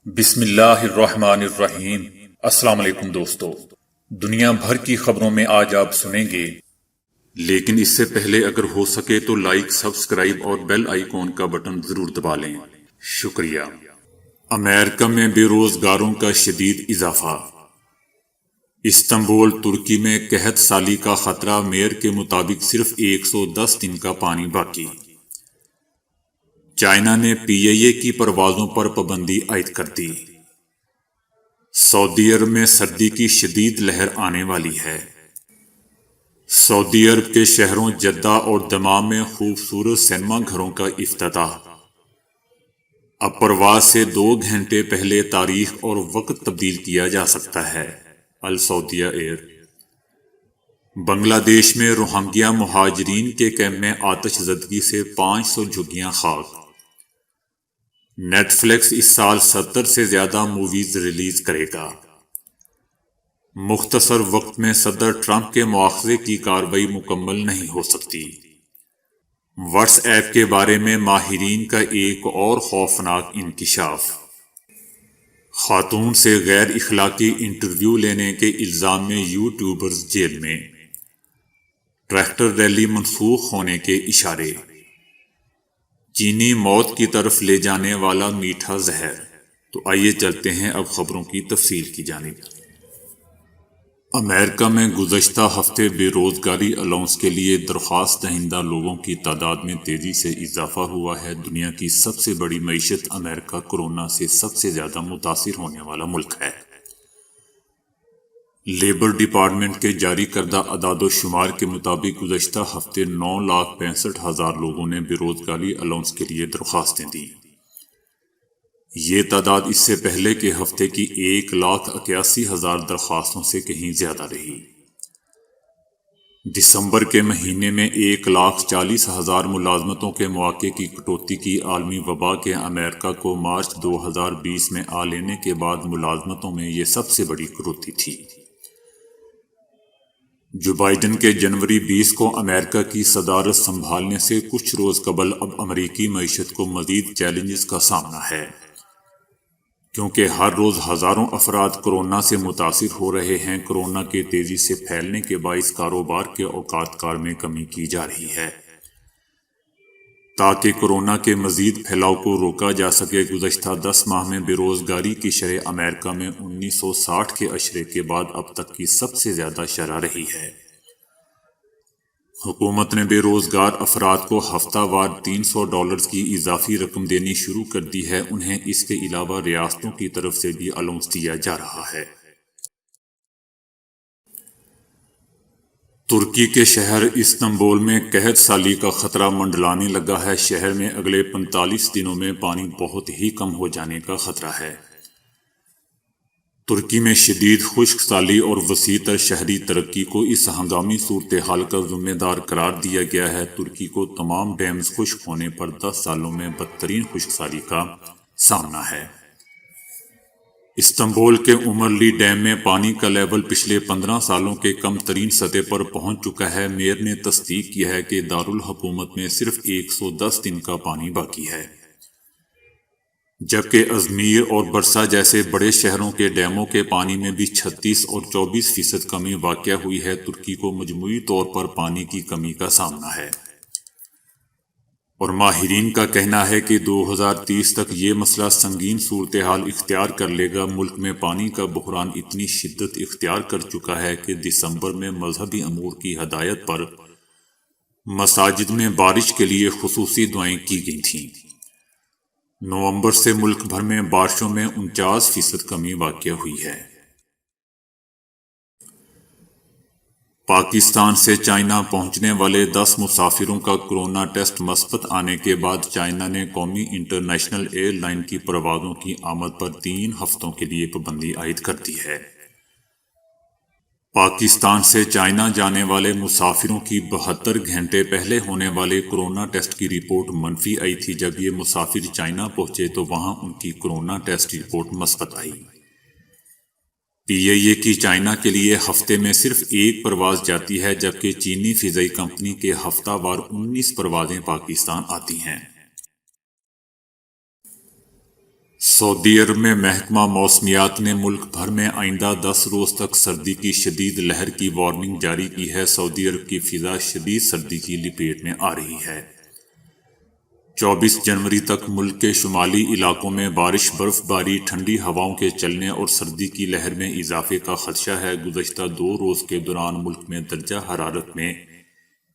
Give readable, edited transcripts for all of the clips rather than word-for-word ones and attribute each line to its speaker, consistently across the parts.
Speaker 1: بسم اللہ الرحمن الرحیم۔ السلام علیکم دوستو، دنیا بھر کی خبروں میں آج آپ سنیں گے، لیکن اس سے پہلے اگر ہو سکے تو لائک، سبسکرائب اور بیل آئیکن کا بٹن ضرور دبا لیں، شکریہ۔ امریکہ میں بے روزگاروں کا شدید اضافہ۔ استنبول ترکی میں قحط سالی کا خطرہ، میئر کے مطابق صرف 110 دن کا پانی باقی۔ چائنا نے PIA کی پروازوں پر پابندی عائد کر دی۔ سعودی عرب میں سردی کی شدید لہر آنے والی ہے۔ سعودی عرب کے شہروں جدہ اور دمام میں خوبصورت سینما گھروں کا افتتاح۔ اب پرواز سے 2 گھنٹے پہلے تاریخ اور وقت تبدیل کیا جا سکتا ہے، السعودیہ ایئر۔ بنگلہ دیش میں روہنگیا مہاجرین کے کیمپ میں آتش زدگی سے 500 جھگیاں خاک۔ نیٹ فلکس اس سال 70 سے زیادہ موویز ریلیز کرے گا۔ مختصر وقت میں صدر ٹرمپ کے مواخذے کی کارروائی مکمل نہیں ہو سکتی۔ واٹس ایپ کے بارے میں ماہرین کا ایک اور خوفناک انکشاف۔ خاتون سے غیر اخلاقی انٹرویو لینے کے الزام میں یوٹیوبرز جیل میں۔ ٹریکٹر ریلی منسوخ ہونے کے اشارے۔ چینی موت کی طرف لے جانے والا میٹھا زہر۔ تو آئیے چلتے ہیں اب خبروں کی تفصیل کی جانب۔ امریکہ میں گزشتہ ہفتے بے روزگاری الاؤنس کے لیے درخواست دہندہ لوگوں کی تعداد میں تیزی سے اضافہ ہوا ہے۔ دنیا کی سب سے بڑی معیشت امریکہ کورونا سے سب سے زیادہ متاثر ہونے والا ملک ہے۔ لیبر ڈپارٹمنٹ کے جاری کردہ اعداد و شمار کے مطابق گزشتہ ہفتے 9,65,000 لوگوں نے بے روزگاری الاؤنس کے لیے درخواستیں دیں۔ یہ تعداد اس سے پہلے کے ہفتے کی 1,81,000 درخواستوں سے کہیں زیادہ رہی۔ دسمبر کے مہینے میں 1,40,000 ملازمتوں کے مواقع کی کٹوتی کی عالمی وبا کے امریکہ کو مارچ 2020 میں آ لینے کے بعد ملازمتوں میں یہ سب سے بڑی کٹوتی تھی۔ جو بائیڈن کے جنوری 20 کو امریکہ کی صدارت سنبھالنے سے کچھ روز قبل اب امریکی معیشت کو مزید چیلنجز کا سامنا ہے، کیونکہ ہر روز ہزاروں افراد کورونا سے متاثر ہو رہے ہیں۔ کورونا کے تیزی سے پھیلنے کے باعث کاروبار کے اوقات کار میں کمی کی جا رہی ہے۔ تاکہ کورونا کے مزید پھیلاؤ کو روکا جا سکے، گزشتہ 10 ماہ میں بے روزگاری کی شرح امریکہ میں 1960 کے عشرے کے بعد اب تک کی سب سے زیادہ شرح رہی ہے۔ حکومت نے بے روزگار افراد کو ہفتہ وار $300 کی اضافی رقم دینی شروع کر دی ہے۔ انہیں اس کے علاوہ ریاستوں کی طرف سے بھی الاؤنس دیا جا رہا ہے۔ ترکی کے شہر استنبول میں قحط سالی کا خطرہ منڈلانے لگا ہے۔ شہر میں اگلے 45 دنوں میں پانی بہت ہی کم ہو جانے کا خطرہ ہے۔ ترکی میں شدید خشک سالی اور وسیع تر شہری ترقی کو اس ہنگامی صورتحال کا ذمہ دار قرار دیا گیا ہے۔ ترکی کو تمام ڈیمز خشک ہونے پر 10 سالوں میں بدترین خشک سالی کا سامنا ہے۔ استنبول کے عمرلی ڈیم میں پانی کا لیول پچھلے 15 سالوں کے کم ترین سطح پر پہنچ چکا ہے۔ میئر نے تصدیق کی ہے کہ دارالحکومت میں صرف 110 دن کا پانی باقی ہے، جبکہ ازمیر اور برسا جیسے بڑے شہروں کے ڈیموں کے پانی میں بھی 36 اور 24% کمی واقع ہوئی ہے۔ ترکی کو مجموعی طور پر پانی کی کمی کا سامنا ہے، اور ماہرین کا کہنا ہے کہ 2030 تک یہ مسئلہ سنگین صورتحال اختیار کر لے گا۔ ملک میں پانی کا بحران اتنی شدت اختیار کر چکا ہے کہ دسمبر میں مذہبی امور کی ہدایت پر مساجد میں بارش کے لیے خصوصی دعائیں کی گئی تھیں۔ نومبر سے ملک بھر میں بارشوں میں 49% کمی واقع ہوئی ہے۔ پاکستان سے چائنا پہنچنے والے 10 مسافروں کا کورونا ٹیسٹ مثبت آنے کے بعد چائنا نے قومی انٹرنیشنل ایئر لائن کی پروازوں کی آمد پر 3 ہفتوں کے لیے پابندی عائد کر دی ہے۔ پاکستان سے چائنا جانے والے مسافروں کی 72 گھنٹے پہلے ہونے والے کورونا ٹیسٹ کی رپورٹ منفی آئی تھی۔ جب یہ مسافر چائنا پہنچے تو وہاں ان کی کورونا ٹیسٹ رپورٹ مثبت آئی۔ PIA کی چائنا کے لیے ہفتے میں صرف 1 پرواز جاتی ہے، جبکہ چینی فضائی کمپنی کے ہفتہ وار 19 پروازیں پاکستان آتی ہیں۔ سعودی عرب میں محکمہ موسمیات نے ملک بھر میں آئندہ 10 روز تک سردی کی شدید لہر کی وارننگ جاری کی ہے۔ سعودی عرب کی فضا شدید سردی کی لپیٹ میں آ رہی ہے۔ 24 جنوری تک ملک کے شمالی علاقوں میں بارش، برف باری، ٹھنڈی ہواؤں کے چلنے اور سردی کی لہر میں اضافے کا خدشہ ہے۔ گزشتہ 2 روز کے دوران ملک میں درجہ حرارت میں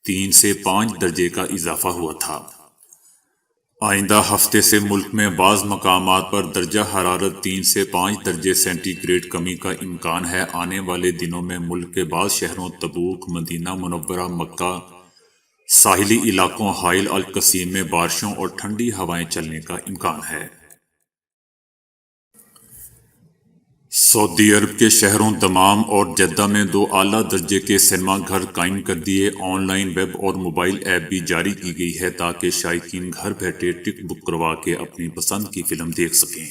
Speaker 1: 3 سے 5 درجے کا اضافہ ہوا تھا۔ آئندہ ہفتے سے ملک میں بعض مقامات پر درجہ حرارت 3 سے 5 درجے سینٹی گریڈ کمی کا امکان ہے۔ آنے والے دنوں میں ملک کے بعض شہروں تبوک، مدینہ منورہ، مکہ، ساحلی علاقوں حائل القصیم میں بارشوں اور ٹھنڈی ہوائیں چلنے کا امکان ہے۔ سعودی عرب کے شہروں دمام اور جدہ میں 2 اعلیٰ درجے کے سنیما گھر قائم کر دیے۔ آن لائن ویب اور موبائل ایپ بھی جاری کی گئی ہے تاکہ شائقین گھر بیٹھے ٹکٹ بک کروا کے اپنی پسند کی فلم دیکھ سکیں۔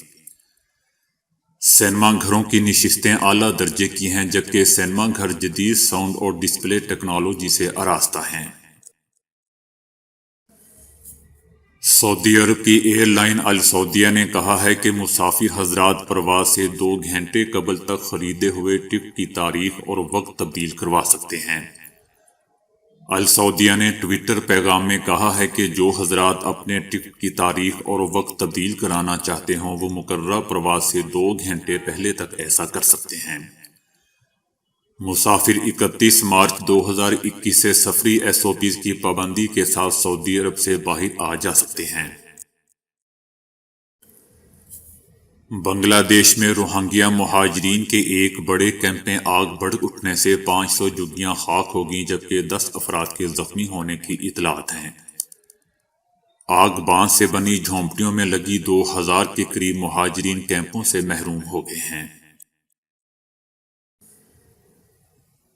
Speaker 1: سنیما گھروں کی نشستیں اعلیٰ درجے کی ہیں، جبکہ سنیما گھر جدید ساؤنڈ اور ڈسپلے ٹیکنالوجی سے آراستہ ہیں۔ سعودی عرب کی ایئر لائن السعودیہ نے کہا ہے کہ مسافر حضرات پرواز سے 2 گھنٹے قبل تک خریدے ہوئے ٹکٹ کی تاریخ اور وقت تبدیل کروا سکتے ہیں۔ السعودیہ نے ٹویٹر پیغام میں کہا ہے کہ جو حضرات اپنے ٹکٹ کی تاریخ اور وقت تبدیل کرانا چاہتے ہوں وہ مقررہ پرواز سے 2 گھنٹے پہلے تک ایسا کر سکتے ہیں۔ مسافر 31 مارچ 2021 سے سفری SOPs کی پابندی کے ساتھ سعودی عرب سے باہر آ جا سکتے ہیں۔ بنگلہ دیش میں روہنگیا مہاجرین کے ایک بڑے کیمپ میں آگ بھڑک اٹھنے سے 500 جھگیاں خاک ہو گئیں، جبکہ 10 افراد کے زخمی ہونے کی اطلاعات ہیں۔ آگ بانس سے بنی جھونپڑیوں میں لگی 2000 کے قریب مہاجرین کیمپوں سے محروم ہو گئے ہیں۔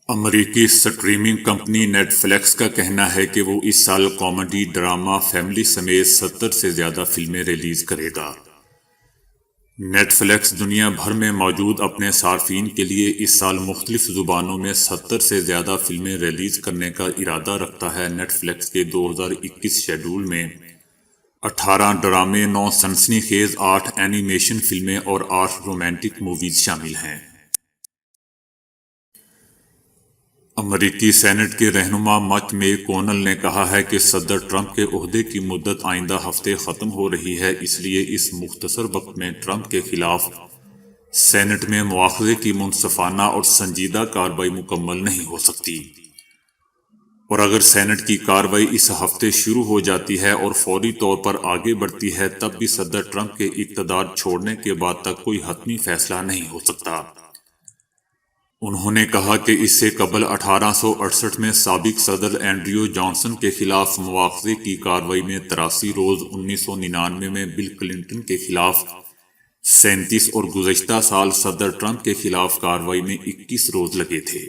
Speaker 1: امریکی سٹریمنگ کمپنی نیٹ فلیکس کا کہنا ہے کہ وہ اس سال کامیڈی ڈرامہ فیملی سمیت 70 سے زیادہ فلمیں ریلیز کرے گا۔ نیٹ فلیکس دنیا بھر میں موجود اپنے صارفین کے لیے اس سال مختلف زبانوں میں 70 سے زیادہ فلمیں ریلیز کرنے کا ارادہ رکھتا ہے۔ نیٹ فلیکس کے 2021 شیڈول میں 18 ڈرامے، 9 سنسنی خیز، 8 اینیمیشن فلمیں اور 8 رومانٹک موویز شامل ہیں۔ امریکی سینٹ کے رہنما مچ میک کونل نے کہا ہے کہ صدر ٹرمپ کے عہدے کی مدت آئندہ ہفتے ختم ہو رہی ہے، اس لیے اس مختصر وقت میں ٹرمپ کے خلاف سینٹ میں مواخذے کی منصفانہ اور سنجیدہ کارروائی مکمل نہیں ہو سکتی، اور اگر سینٹ کی کارروائی اس ہفتے شروع ہو جاتی ہے اور فوری طور پر آگے بڑھتی ہے تب بھی صدر ٹرمپ کے اقتدار چھوڑنے کے بعد تک کوئی حتمی فیصلہ نہیں ہو سکتا۔ انہوں نے کہا کہ اس سے قبل 1868 میں سابق صدر اینڈریو جانسن کے خلاف مواخذے کی کارروائی میں 83 روز، 1999 میں بل کلنٹن کے خلاف 37 اور گزشتہ سال صدر ٹرمپ کے خلاف کارروائی میں 21 روز لگے تھے۔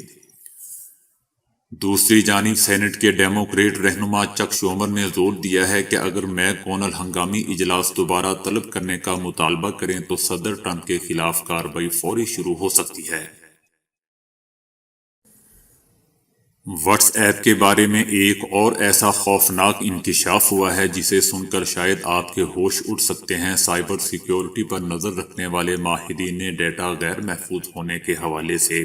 Speaker 1: دوسری جانب سینٹ کے ڈیموکریٹ رہنما چک شومر نے زور دیا ہے کہ اگر میک کونل ہنگامی اجلاس دوبارہ طلب کرنے کا مطالبہ کریں تو صدر ٹرمپ کے خلاف کارروائی فوری شروع ہو سکتی ہے۔ واٹس ایپ کے بارے میں ایک اور ایسا خوفناک انکشاف ہوا ہے جسے سن کر شاید آپ کے ہوش اڑ سکتے ہیں۔ سائبر سیکیورٹی پر نظر رکھنے والے ماہرین نے ڈیٹا غیر محفوظ ہونے کے حوالے سے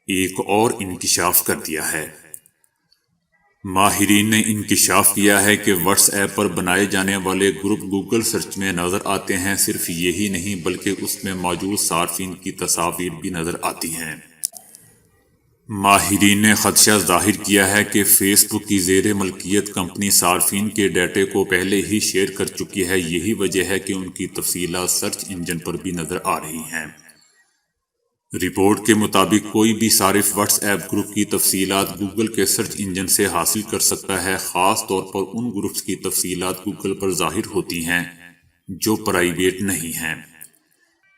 Speaker 1: ایک اور انکشاف کر دیا ہے۔ ماہرین نے انکشاف کیا ہے کہ واٹس ایپ پر بنائے جانے والے گروپ گوگل سرچ میں نظر آتے ہیں۔ صرف یہی نہیں بلکہ اس میں موجود صارفین کی تصاویر بھی نظر آتی ہیں۔ ماہرین نے خدشہ ظاہر کیا ہے کہ فیس بک کی زیر ملکیت کمپنی صارفین کے ڈیٹے کو پہلے ہی شیئر کر چکی ہے۔ یہی وجہ ہے کہ ان کی تفصیلات سرچ انجن پر بھی نظر آ رہی ہیں۔ رپورٹ کے مطابق کوئی بھی صارف واٹس ایپ گروپ کی تفصیلات گوگل کے سرچ انجن سے حاصل کر سکتا ہے، خاص طور پر ان گروپس کی تفصیلات گوگل پر ظاہر ہوتی ہیں جو پرائیویٹ نہیں ہیں،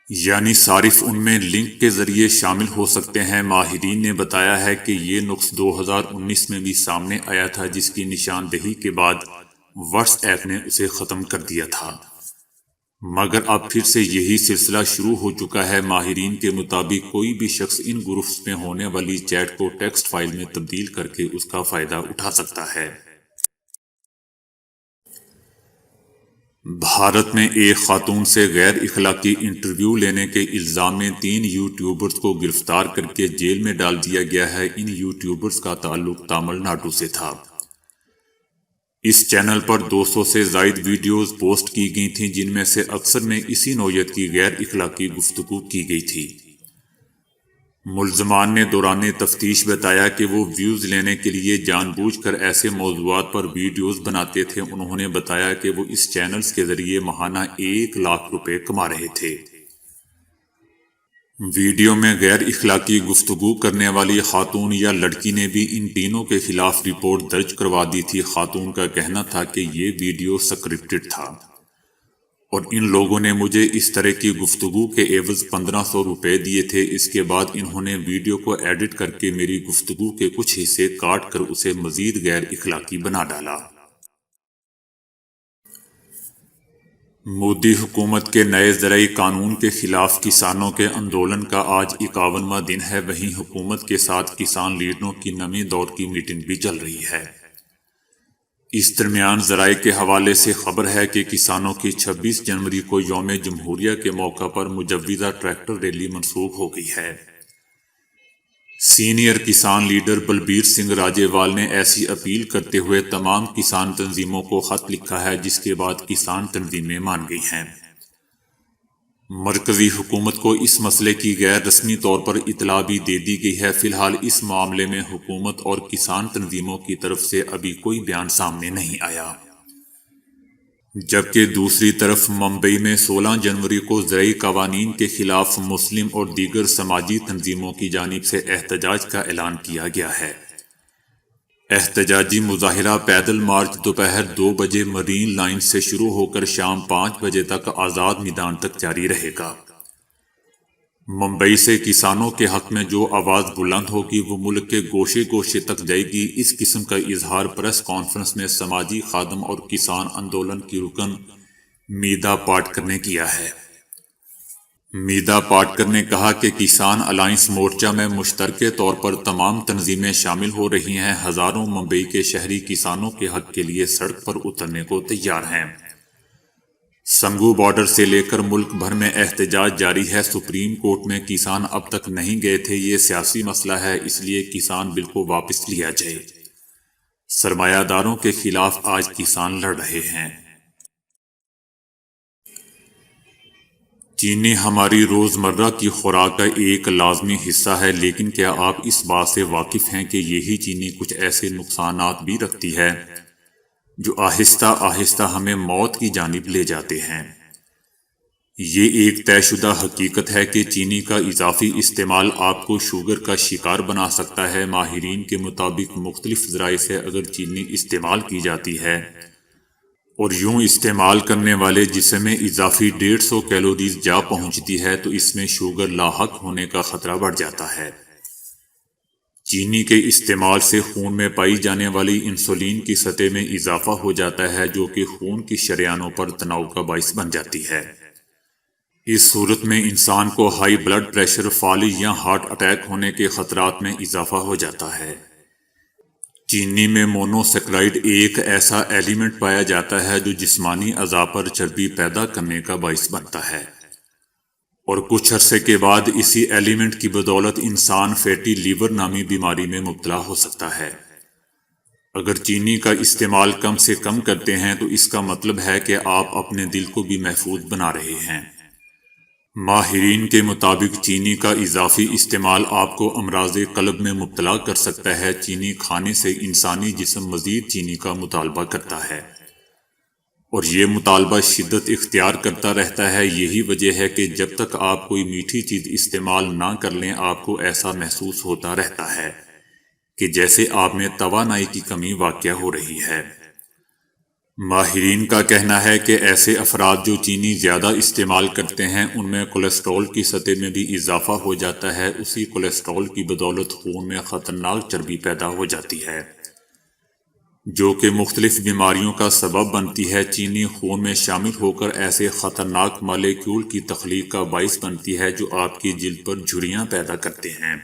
Speaker 1: یعنی صارف ان میں لنک کے ذریعے شامل ہو سکتے ہیں۔ ماہرین نے بتایا ہے کہ یہ نقص 2019 میں بھی سامنے آیا تھا، جس کی نشاندہی کے بعد واٹس ایپ نے اسے ختم کر دیا تھا، مگر اب پھر سے یہی سلسلہ شروع ہو چکا ہے۔ ماہرین کے مطابق کوئی بھی شخص ان گروپس میں ہونے والی چیٹ کو ٹیکسٹ فائل میں تبدیل کر کے اس کا فائدہ اٹھا سکتا ہے۔ بھارت میں ایک خاتون سے غیر اخلاقی انٹرویو لینے کے الزام میں 3 یوٹیوبرز کو گرفتار کر کے جیل میں ڈال دیا گیا ہے۔ ان یوٹیوبرز کا تعلق تامل ناڈو سے تھا۔ اس چینل پر 200 سے زائد ویڈیوز پوسٹ کی گئی تھیں، جن میں سے اکثر میں اسی نوعیت کی غیر اخلاقی گفتگو کی گئی تھی۔ ملزمان نے دوران تفتیش بتایا کہ وہ ویوز لینے کے لیے جان بوجھ کر ایسے موضوعات پر ویڈیوز بناتے تھے۔ انہوں نے بتایا کہ وہ اس چینلز کے ذریعے ماہانہ 1 لاکھ روپے کما رہے تھے۔ ویڈیو میں غیر اخلاقی گفتگو کرنے والی خاتون یا لڑکی نے بھی ان تینوں کے خلاف رپورٹ درج کروا دی تھی۔ خاتون کا کہنا تھا کہ یہ ویڈیو سکرپٹڈ تھا اور ان لوگوں نے مجھے اس طرح کی گفتگو کے عوض 1500 روپے دیے تھے۔ اس کے بعد انہوں نے ویڈیو کو ایڈٹ کر کے میری گفتگو کے کچھ حصے کاٹ کر اسے مزید غیر اخلاقی بنا ڈالا۔ مودی حکومت کے نئے زرعی قانون کے خلاف کسانوں کے آندولن کا آج 51واں دن ہے۔ وہیں حکومت کے ساتھ کسان لیڈروں کی نویں دور کی میٹنگ بھی چل رہی ہے۔ اس درمیان ذرائع کے حوالے سے خبر ہے کہ کسانوں کی 26 جنوری کو یوم جمہوریہ کے موقع پر مجوزہ ٹریکٹر ریلی منسوخ ہو گئی ہے۔ سینئر کسان لیڈر بلبیر سنگھ راجیوال نے ایسی اپیل کرتے ہوئے تمام کسان تنظیموں کو خط لکھا ہے، جس کے بعد کسان تنظیمیں مان گئی ہیں۔ مرکزی حکومت کو اس مسئلے کی غیر رسمی طور پر اطلاع بھی دے دی گئی ہے۔ فی الحال اس معاملے میں حکومت اور کسان تنظیموں کی طرف سے ابھی کوئی بیان سامنے نہیں آیا۔ جبکہ دوسری طرف ممبئی میں 16 جنوری کو زرعی قوانین کے خلاف مسلم اور دیگر سماجی تنظیموں کی جانب سے احتجاج کا اعلان کیا گیا ہے۔ احتجاجی مظاہرہ پیدل مارچ دوپہر 2 بجے مرین لائن سے شروع ہو کر شام 5 بجے تک آزاد میدان تک جاری رہے گا۔ ممبئی سے کسانوں کے حق میں جو آواز بلند ہوگی وہ ملک کے گوشے گوشے تک جائے گی۔ اس قسم کا اظہار پریس کانفرنس میں سماجی خادم اور کسان آندولن کی رکن میدا پاٹکر نے کیا ہے۔ میدا پاٹکر نے کہا کہ کسان الائنس مورچہ میں مشترکہ طور پر تمام تنظیمیں شامل ہو رہی ہیں۔ ہزاروں ممبئی کے شہری کسانوں کے حق کے لیے سڑک پر اترنے کو تیار ہیں۔ سنگھو بارڈر سے لے کر ملک بھر میں احتجاج جاری ہے۔ سپریم کورٹ میں کسان اب تک نہیں گئے تھے۔ یہ سیاسی مسئلہ ہے، اس لیے کسان بل کو واپس لیا جائے۔ سرمایہ داروں کے خلاف آج کسان لڑ رہے ہیں۔ چینی ہماری روزمرہ کی خوراک کا ایک لازمی حصہ ہے، لیکن کیا آپ اس بات سے واقف ہیں کہ یہی چینی کچھ ایسے نقصانات بھی رکھتی ہے جو آہستہ آہستہ ہمیں موت کی جانب لے جاتے ہیں؟ یہ ایک طے شدہ حقیقت ہے کہ چینی کا اضافی استعمال آپ کو شوگر کا شکار بنا سکتا ہے۔ ماہرین کے مطابق مختلف ذرائع سے اگر چینی استعمال کی جاتی ہے اور یوں استعمال کرنے والے جسم میں اضافی 150 کیلوریز جا پہنچتی ہے تو اس میں شوگر لاحق ہونے کا خطرہ بڑھ جاتا ہے۔ چینی کے استعمال سے خون میں پائی جانے والی انسولین کی سطح میں اضافہ ہو جاتا ہے، جو کہ خون کی شریانوں پر تناؤ کا باعث بن جاتی ہے۔ اس صورت میں انسان کو ہائی بلڈ پریشر، فالج یا ہارٹ اٹیک ہونے کے خطرات میں اضافہ ہو جاتا ہے۔ چینی میں مونوسیکرائڈ ایک ایسا ایلیمنٹ پایا جاتا ہے جو جسمانی اعضاء پر چربی پیدا کرنے کا باعث بنتا ہے، اور کچھ عرصے کے بعد اسی ایلیمنٹ کی بدولت انسان فیٹی لیور نامی بیماری میں مبتلا ہو سکتا ہے۔ اگر چینی کا استعمال کم سے کم کرتے ہیں تو اس کا مطلب ہے کہ آپ اپنے دل کو بھی محفوظ بنا رہے ہیں۔ ماہرین کے مطابق چینی کا اضافی استعمال آپ کو امراض قلب میں مبتلا کر سکتا ہے۔ چینی کھانے سے انسانی جسم مزید چینی کا مطالبہ کرتا ہے اور یہ مطالبہ شدت اختیار کرتا رہتا ہے۔ یہی وجہ ہے کہ جب تک آپ کوئی میٹھی چیز استعمال نہ کر لیں آپ کو ایسا محسوس ہوتا رہتا ہے کہ جیسے آپ میں توانائی کی کمی واقع ہو رہی ہے۔ ماہرین کا کہنا ہے کہ ایسے افراد جو چینی زیادہ استعمال کرتے ہیں ان میں کولیسٹرول کی سطح میں بھی اضافہ ہو جاتا ہے۔ اسی کولیسٹرول کی بدولت خون میں خطرناک چربی پیدا ہو جاتی ہے جو کہ مختلف بیماریوں کا سبب بنتی ہے۔ چینی خون میں شامل ہو کر ایسے خطرناک مالیکیول کی تخلیق کا باعث بنتی ہے جو آپ کی جلد پر جھریاں پیدا کرتے ہیں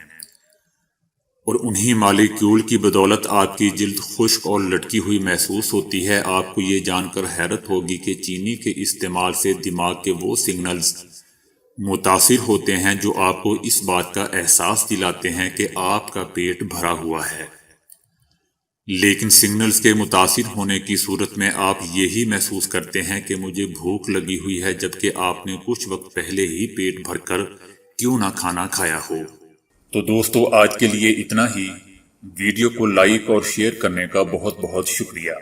Speaker 1: اور انہی مالیکیول کی بدولت آپ کی جلد خشک اور لٹکی ہوئی محسوس ہوتی ہے۔ آپ کو یہ جان کر حیرت ہوگی کہ چینی کے استعمال سے دماغ کے وہ سگنلز متاثر ہوتے ہیں جو آپ کو اس بات کا احساس دلاتے ہیں کہ آپ کا پیٹ بھرا ہوا ہے، لیکن سگنلز کے متاثر ہونے کی صورت میں آپ یہی محسوس کرتے ہیں کہ مجھے بھوک لگی ہوئی ہے، جبکہ آپ نے کچھ وقت پہلے ہی پیٹ بھر کر کیوں نہ کھانا کھایا ہو۔ تو دوستو، آج کے لیے اتنا ہی۔ ویڈیو کو لائک اور شیئر کرنے کا بہت بہت شکریہ۔